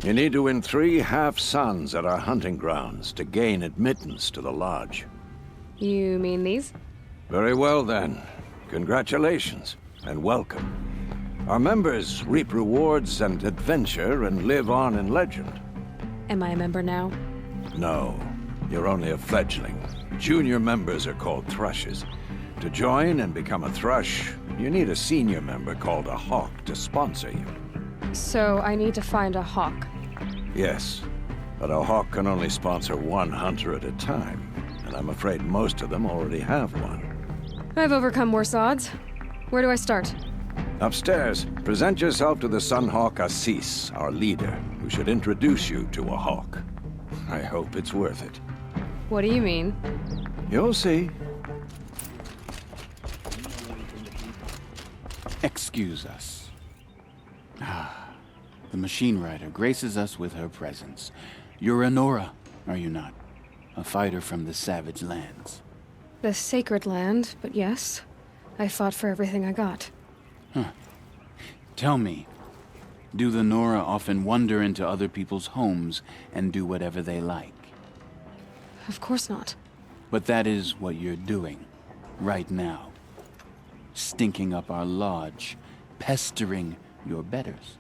You need to win 3 half-suns at our hunting grounds to gain admittance to the lodge. You mean these? Very well then. Congratulations, and welcome. Our members reap rewards and adventure and live on in legend. Am I a member now? No, you're only a fledgling. Junior members are called thrushes. To join and become a thrush, you need a senior member called a hawk to sponsor you. So I need to find a hawk. Yes, but a hawk can only sponsor 1 hunter at a time, and I'm afraid most of them already have one. I've overcome worse odds. Where do I start? Upstairs, present yourself to the Sunhawk Assis, our leader, who should introduce you to a hawk. I hope it's worth it. What do you mean? You'll see. Excuse us. The machine rider graces us with her presence. You're Nora, are you not? A fighter from the savage lands. The sacred land, but yes. I fought for everything I got. Tell me, do the Nora often wander into other people's homes and do whatever they like? Of course not. But that is what you're doing, right now. Stinking up our lodge, pestering your betters.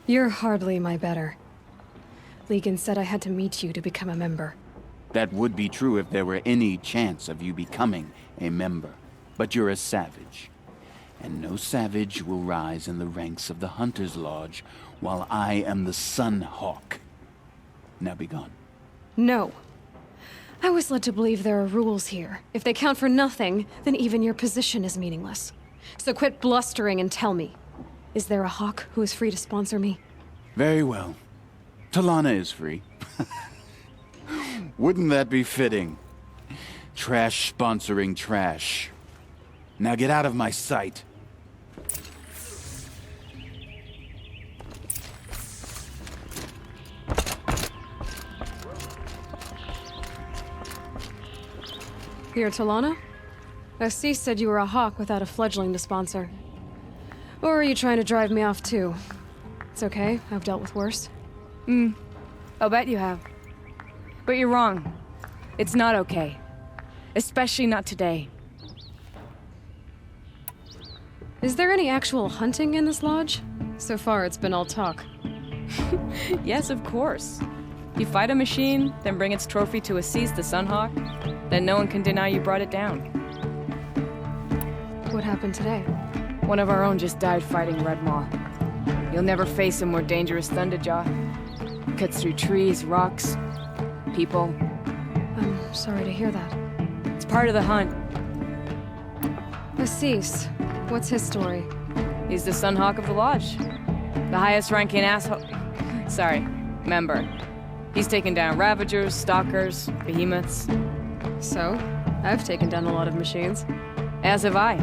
You're hardly my better. Legan said I had to meet you to become a member. That would be true if there were any chance of you becoming a member. But you're a savage. And no savage will rise in the ranks of the Hunter's Lodge while I am the Sun Hawk. Now be gone. No. I was led to believe there are rules here. If they count for nothing, then even your position is meaningless. So quit blustering and tell me. Is there a hawk who is free to sponsor me? Very well. Talana is free. Wouldn't that be fitting? Trash sponsoring trash. Now get out of my sight. You're Talana? Assis said you were a hawk without a fledgling to sponsor. Or are you trying to drive me off too? It's okay, I've dealt with worse. I'll bet you have. But you're wrong. It's not okay. Especially not today. Is there any actual hunting in this lodge? So far, it's been all talk. Yes, of course. You fight a machine, then bring its trophy to Assis the Sunhawk, then no one can deny you brought it down. What happened today? One of our own just died fighting Red Maw. You'll never face a more dangerous Thunderjaw. Cuts through trees, rocks, people. I'm sorry to hear that. It's part of the hunt. Assis, what's his story? He's the Sunhawk of the Lodge. The highest ranking asshole... Sorry, member. He's taken down Ravagers, Stalkers, Behemoths. So, I've taken down a lot of machines. As have I.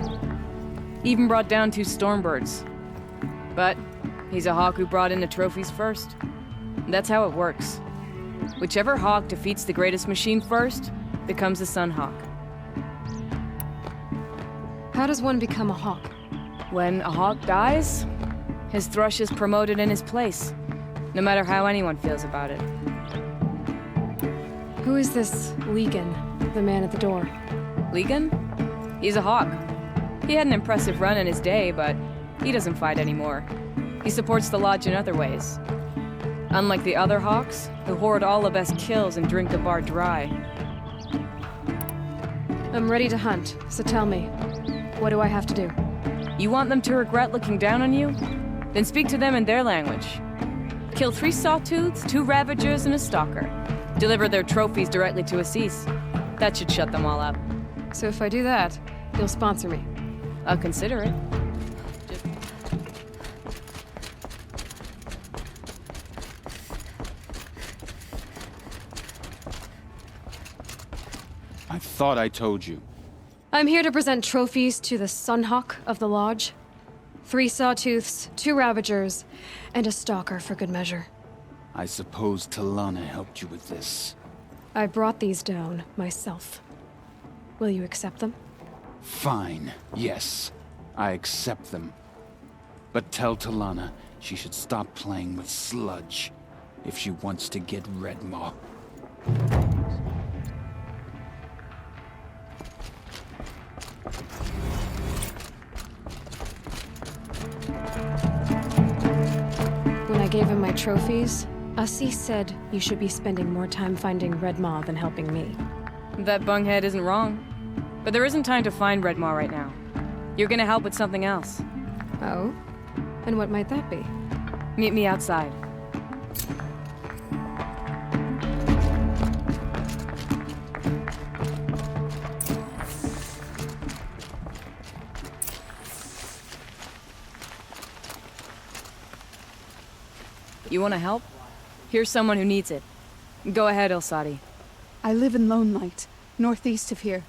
Even brought down 2 Stormbirds. But he's a hawk who brought in the trophies first. That's how it works. Whichever hawk defeats the greatest machine first becomes a Sunhawk. How does one become a hawk? When a hawk dies, his thrush is promoted in his place, no matter how anyone feels about it. Who is this Legan, the man at the door? Legan? He's a hawk. He had an impressive run in his day, but he doesn't fight anymore. He supports the lodge in other ways. Unlike the other hawks, who hoard all the best kills and drink the bar dry. I'm ready to hunt, so tell me, what do I have to do? You want them to regret looking down on you? Then speak to them in their language. Kill 3 Sawtooths, 2 Ravagers, and a Stalker. Deliver their trophies directly to Assis. That should shut them all up. So if I do that, you'll sponsor me. I'll consider it. I thought I told you. I'm here to present trophies to the Sunhawk of the Lodge. 3 Sawtooths, 2 Ravagers, and a Stalker for good measure. I suppose Talana helped you with this. I brought these down myself. Will you accept them? Fine, yes. I accept them. But tell Talana she should stop playing with sludge. if she wants to get Redmaw. When I gave him my trophies, Ussie said you should be spending more time finding Redmaw than helping me. That bunghead isn't wrong. But there isn't time to find Redmaw right now. You're gonna help with something else. Oh? And what might that be? Meet me outside. You wanna help? Here's someone who needs it. Go ahead, Ilsati. I live in Lone Light, northeast of here.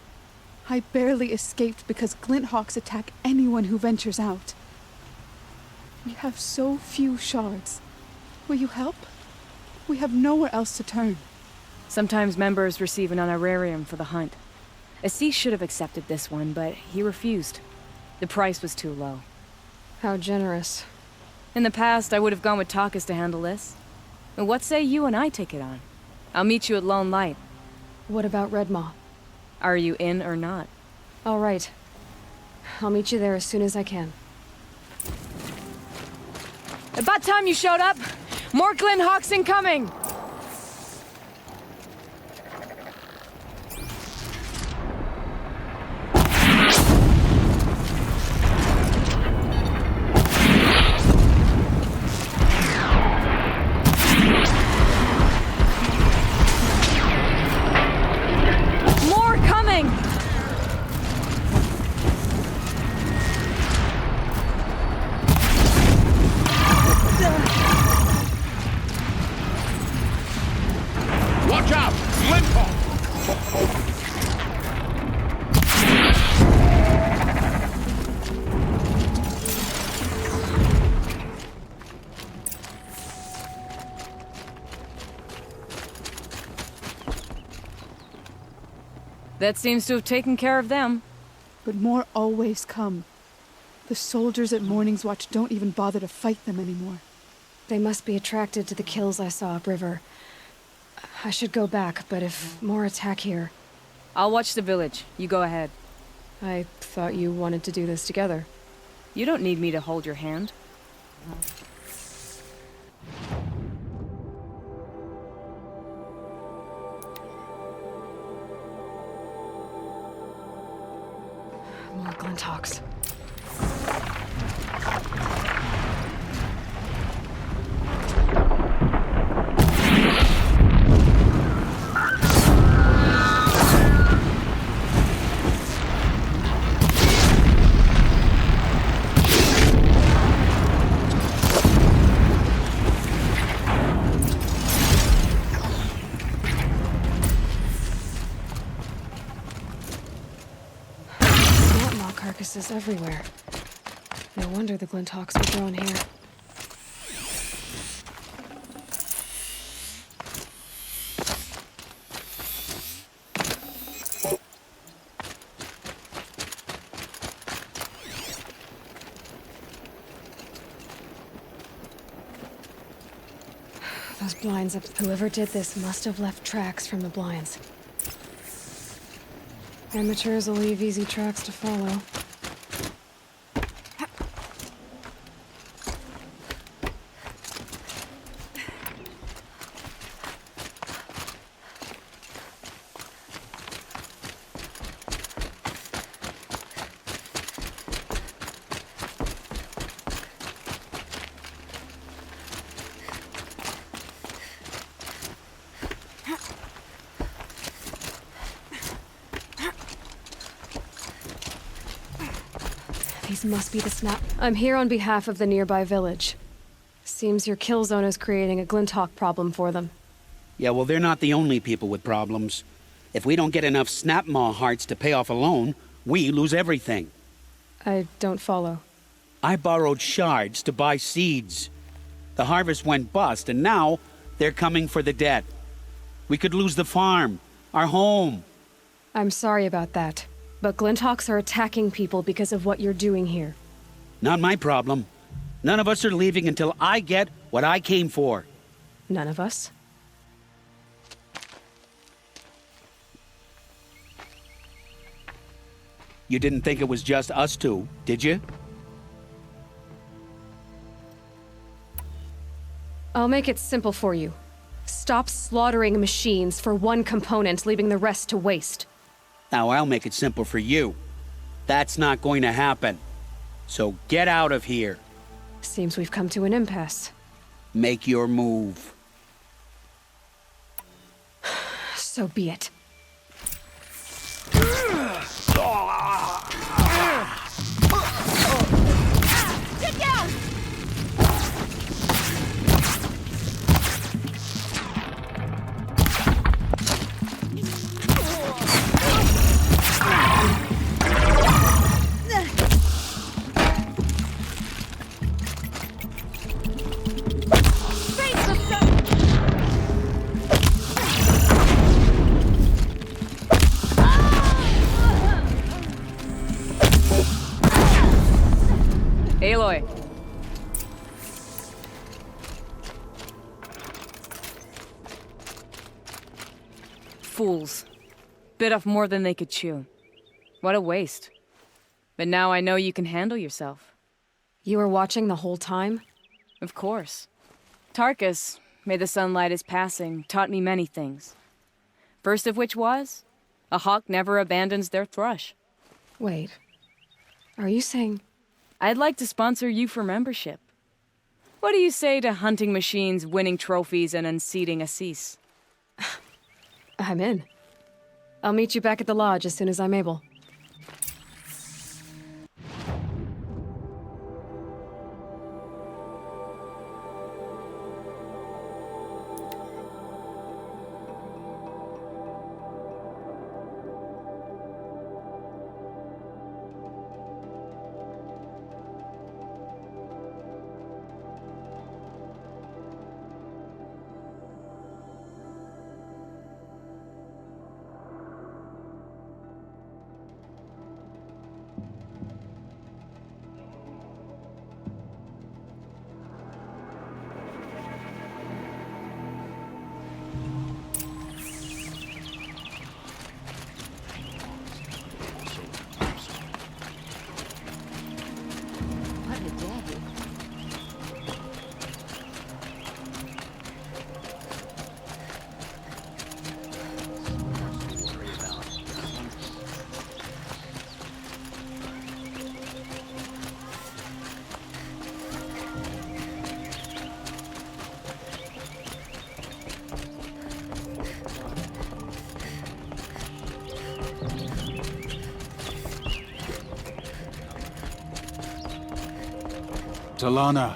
I barely escaped because Glinthawks attack anyone who ventures out. We have so few shards. Will you help? We have nowhere else to turn. Sometimes members receive an honorarium for the hunt. Assis should have accepted this one, but he refused. The price was too low. How generous. In the past, I would have gone with Takas to handle this. But what say you and I take it on? I'll meet you at Lone Light. What about Redmaw? Are you in or not? All right. I'll meet you there as soon as I can. About time you showed up! More Glinthawks incoming! More coming! Watch out! Glinthawk! That seems to have taken care of them. But more always come. The soldiers at Morning's Watch don't even bother to fight them anymore. They must be attracted to the kills I saw upriver. I should go back, but if more attack here... I'll watch the village. You go ahead. I thought you wanted to do this together. You don't need me to hold your hand. More Glinthawks. Carcasses everywhere. No wonder the Glinthawks were drawn here. Those blinds up. Whoever did this must have left tracks from the blinds. Amateurs will leave easy tracks to follow. These must be the snap. I'm here on behalf of the nearby village. Seems your kill zone is creating a Glinthawk problem for them. Yeah, well, they're not the only people with problems. If we don't get enough Snapmaw hearts to pay off a loan, we lose everything. I don't follow. I borrowed shards to buy seeds. The harvest went bust, and now they're coming for the debt. We could lose the farm, our home. I'm sorry about that, but Glinthawks are attacking people because of what you're doing here. Not my problem. None of us are leaving until I get what I came for. None of us. You didn't think it was just us two, did you? I'll make it simple for you. Stop slaughtering machines for one component, leaving the rest to waste. Now I'll make it simple for you. That's not going to happen. So get out of here. Seems we've come to an impasse. Make your move. So be it. Get down! Aloy. Fools. Bit off more than they could chew. What a waste. But now I know you can handle yourself. You were watching the whole time? Of course. Tarkus, may the sunlight is passing, taught me many things. First of which was, a hawk never abandons their thrush. Wait. Are you saying... I'd like to sponsor you for membership. What do you say to hunting machines, winning trophies, and unseating Assis? I'm in. I'll meet you back at the lodge as soon as I'm able. Talana,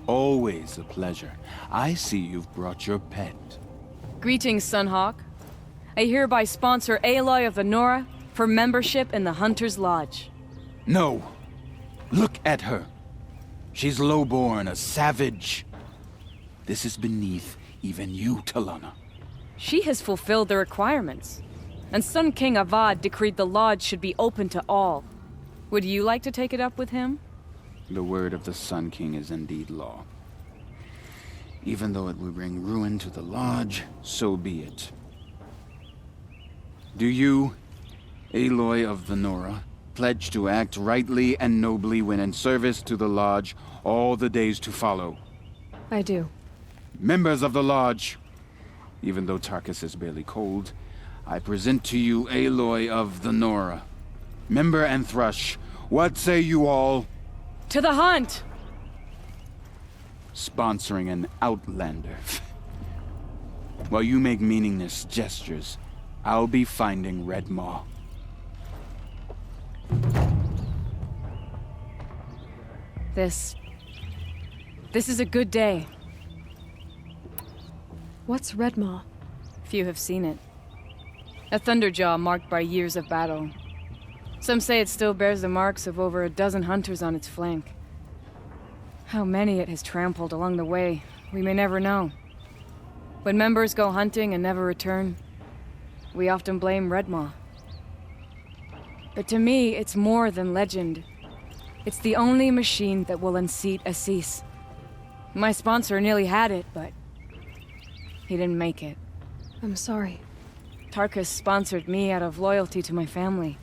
always a pleasure. I see you've brought your pet. Greetings, Sunhawk. I hereby sponsor Aloy of the Nora for membership in the Hunter's Lodge. No. Look at her. She's lowborn, a savage. This is beneath even you, Talana. She has fulfilled the requirements, and Sun King Avad decreed the lodge should be open to all. Would you like to take it up with him? The word of the Sun King is indeed law. Even though it will bring ruin to the lodge, so be it. Do you, Aloy of the Nora, pledge to act rightly and nobly when in service to the lodge all the days to follow? I do. Members of the lodge, even though Tarkus is barely cold, I present to you Aloy of the Nora. Member and Thrush, what say you all? To the hunt! Sponsoring an outlander. While you make meaningless gestures, I'll be finding Red Maw. This is a good day. What's Redmaw? Few have seen it. A thunderjaw marked by years of battle. Some say it still bears the marks of over a dozen hunters on its flank. How many it has trampled along the way, we may never know. When members go hunting and never return, we often blame Redmaw. But to me, it's more than legend. It's the only machine that will unseat Assis. My sponsor nearly had it, but He didn't make it. I'm sorry. Tarkus sponsored me out of loyalty to my family.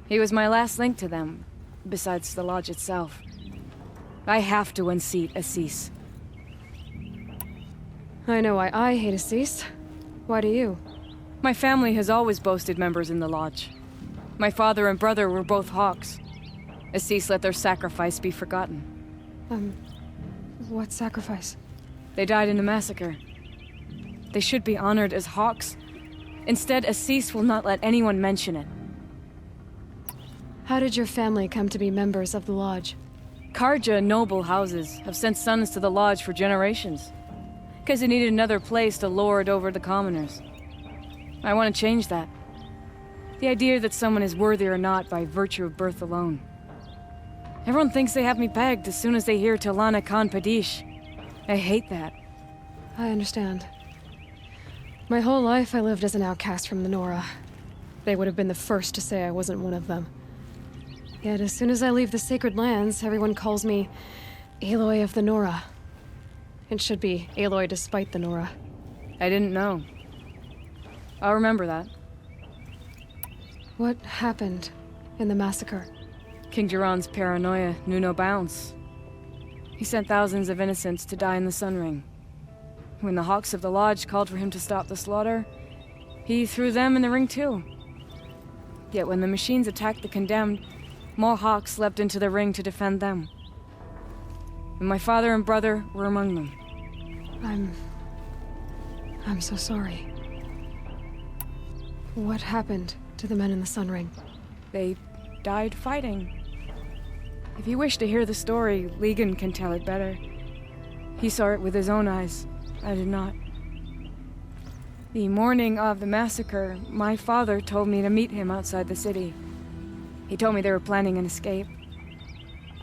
He was my last link to them, besides the lodge itself. I have to unseat Assis. I know why I hate Assis. Why do you? My family has always boasted members in the lodge. My father and brother were both hawks. Assis let their sacrifice be forgotten. What sacrifice? They died in a massacre. They should be honored as hawks. Instead, Assis will not let anyone mention it. How did your family come to be members of the lodge? Karja noble houses have sent sons to the lodge for generations. Because they needed another place to lord over the commoners. I want to change that. The idea that someone is worthy or not by virtue of birth alone. Everyone thinks they have me pegged as soon as they hear Talana Khan Padish. I hate that. I understand. My whole life I lived as an outcast from the Nora. They would have been the first to say I wasn't one of them. Yet as soon as I leave the sacred lands, everyone calls me Aloy of the Nora. It should be Aloy despite the Nora. I didn't know. I'll remember that. What happened in the massacre? King Jiran's paranoia knew no bounds. He sent thousands of innocents to die in the Sun Ring. When the Hawks of the Lodge called for him to stop the slaughter, he threw them in the ring too. Yet when the machines attacked the condemned, more Hawks leapt into the ring to defend them. And my father and brother were among them. I'm so sorry. What happened to the men in the Sun Ring? They died fighting. If you wish to hear the story, Legan can tell it better. He saw it with his own eyes. I did not. The morning of the massacre, my father told me to meet him outside the city. He told me they were planning an escape.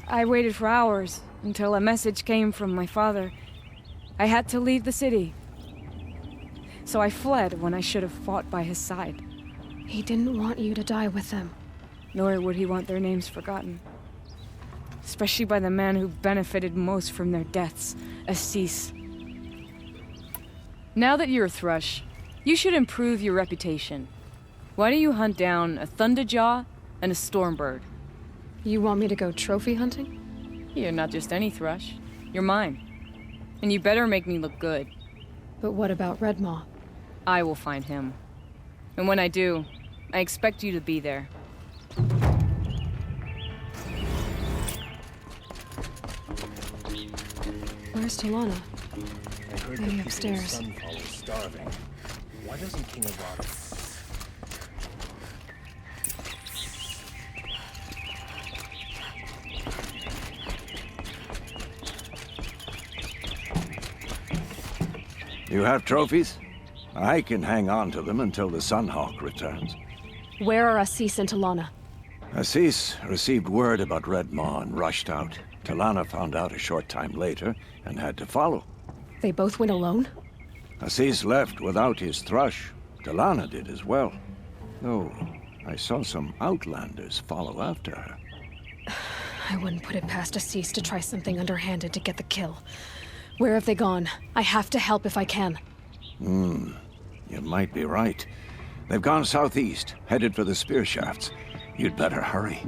I waited for hours until a message came from my father. I had to leave the city. So I fled when I should have fought by his side. He didn't want you to die with them. Nor would he want their names forgotten. Especially by the man who benefited most from their deaths, Assis. Now that you're a Thrush, you should improve your reputation. Why don't you hunt down a Thunderjaw and a Stormbird? You want me to go trophy hunting? You're not just any Thrush. You're mine. And you better make me look good. But what about Redmaw? I will find him. And when I do, I expect you to be there. Where's Talana? I heard Maybe that upstairs. Sunfall is starving. Why doesn't King Arata... You have trophies? I can hang on to them until the Sunhawk returns. Where are Assis and Talana? Assis received word about Redmaw and rushed out. Talana found out a short time later and had to follow. They both went alone? Assis left without his thrush. Talana did as well. Though I saw some outlanders follow after her. I wouldn't put it past Assis to try something underhanded to get the kill. Where have they gone? I have to help if I can. You might be right. They've gone southeast, headed for the spear shafts. You'd better hurry.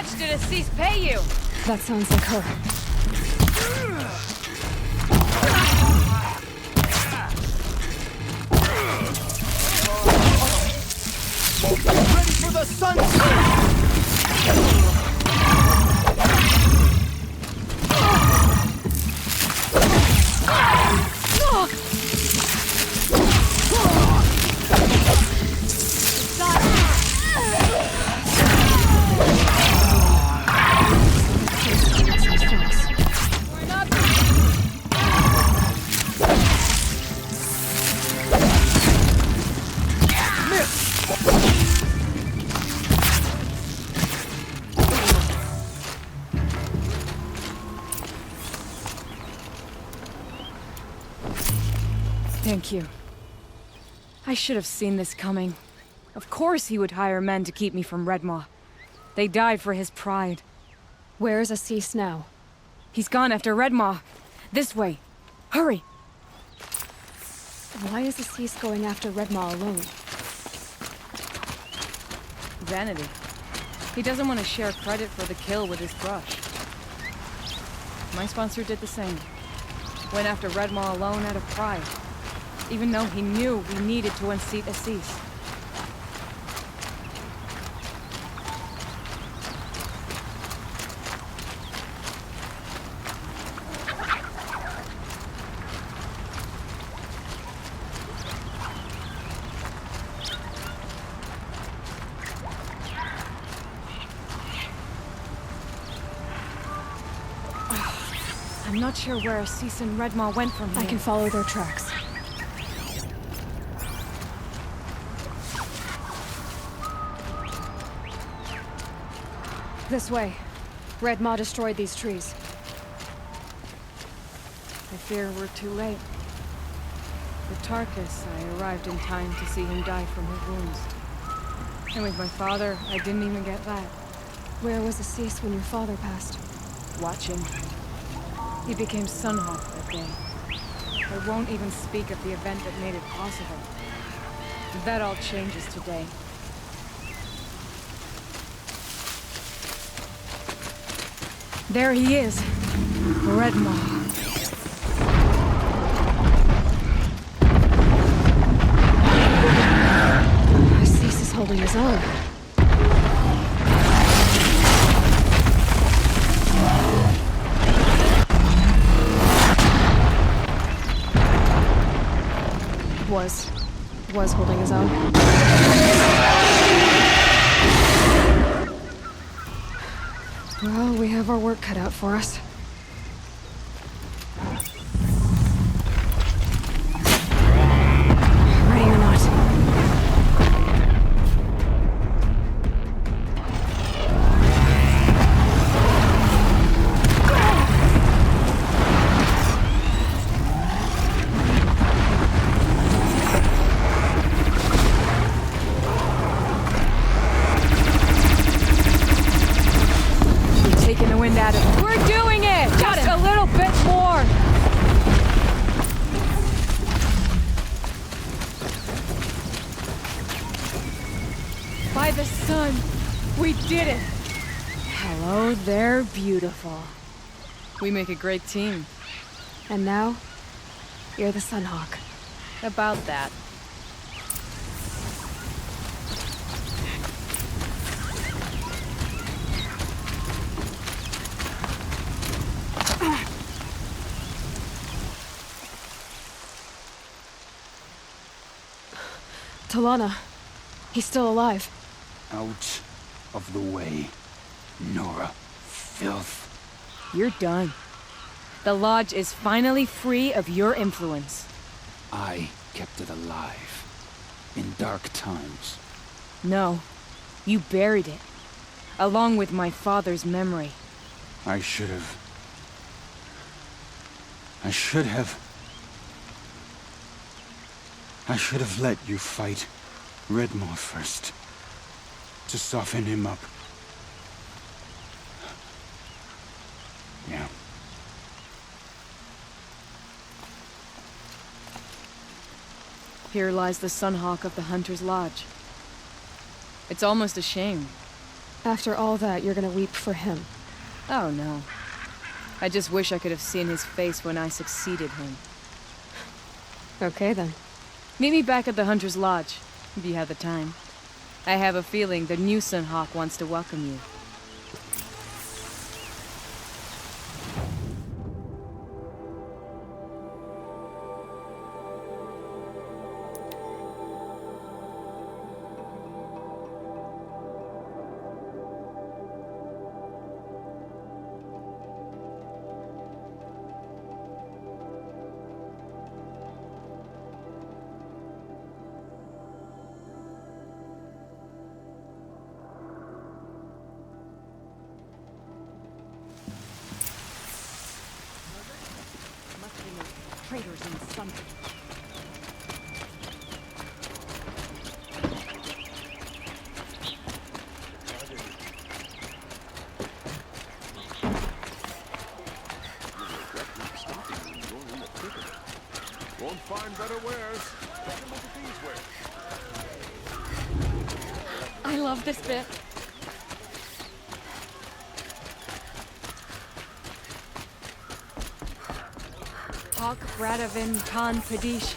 much did Assis pay you? That sounds like her. Ready for the sunset! Thank you. I should have seen this coming. Of course he would hire men to keep me from Redmaw. They died for his pride. Where's Assis now? He's gone after Redmaw. This way. Hurry! Why is Assis going after Redmaw alone? Vanity. He doesn't want to share credit for the kill with his brush. My sponsor did the same. Went after Redmaw alone out of pride. Even though he knew we needed to unseat Assis. I'm not sure where Assis and Redmaw went from here. I can follow their tracks. This way. Redmaw destroyed these trees. I fear we're too late. With Tarkus, I arrived in time to see him die from his wounds. And with my father, I didn't even get that. Where was Assis when your father passed? Watching. He became Sunhawk that day. I won't even speak of the event that made it possible. That all changes today. There he is. Redmaw. Assis is holding his own. Was holding his own. Well, we have our work cut out for us. Ready or not. We're doing it! Just a little bit more! By the sun, we did it! Hello there, beautiful. We make a great team. And now, you're the Sunhawk. About that. Talana. He's still alive. Out of the way, Nora. Filth. You're done. The Lodge is finally free of your influence. I kept it alive. In dark times. No. You buried it. Along with my father's memory. I should have... I should have let you fight Redmaw first. To soften him up. Yeah. Here lies the Sunhawk of the Hunter's Lodge. It's almost a shame. After all that, you're gonna weep for him. Oh no. I just wish I could have seen his face when I succeeded him. Okay then. Meet me back at the Hunter's Lodge, if you have the time. I have a feeling the new Sunhawk wants to welcome you. Traitors in some. Won't find better wares. Look at these wares. I love this bit. Hawk Bradavin Khan Padish,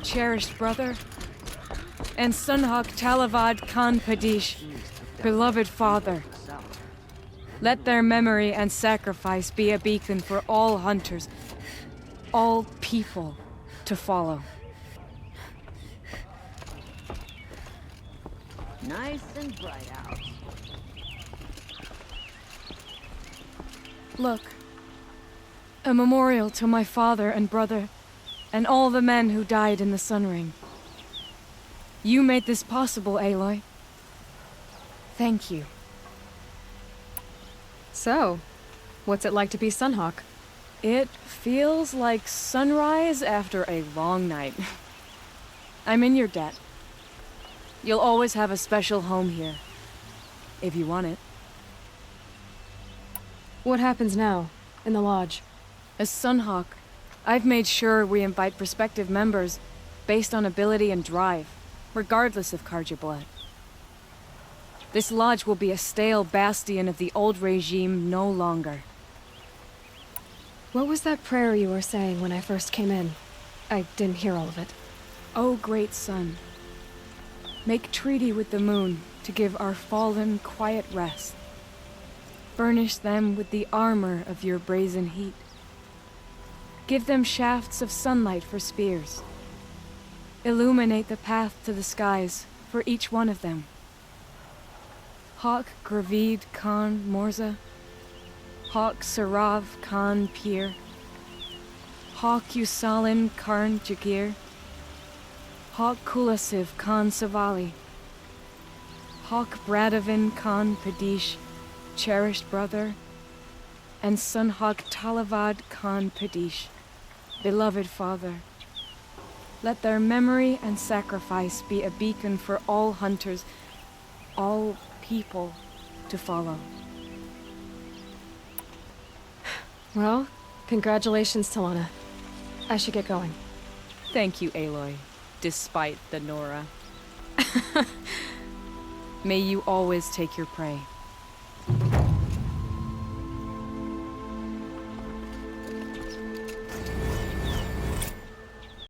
cherished brother, and Sunhawk Talavad Khan Padish, beloved father. Let their memory and sacrifice be a beacon for all hunters, all people to follow. Nice and bright out. Look. A memorial to my father and brother, and all the men who died in the Sun Ring. You made this possible, Aloy. Thank you. So, what's it like to be Sunhawk? It feels like sunrise after a long night. I'm in your debt. You'll always have a special home here, if you want it. What happens now, in the lodge? As Sunhawk, I've made sure we invite prospective members based on ability and drive, regardless of Carja blood. This lodge will be a stale bastion of the old regime no longer. What was that prayer you were saying when I first came in? I didn't hear all of it. O great sun, make treaty with the moon to give our fallen quiet rest. Furnish them with the armor of your brazen heat. Give them shafts of sunlight for spears. Illuminate the path to the skies for each one of them. Hawk Gravid Khan Morza, Hawk Sarav Khan Pir, Hawk Usalin Karn Jagir, Hawk Kulasiv Khan Savali, Hawk Bradavin Khan Padish, cherished brother, and Sunhawk Talavad Khan Padish, beloved father. Let their memory and sacrifice be a beacon for all hunters, all people to follow. Well, congratulations, Talana. I should get going. Thank you, Aloy, despite the Nora. May you always take your prey.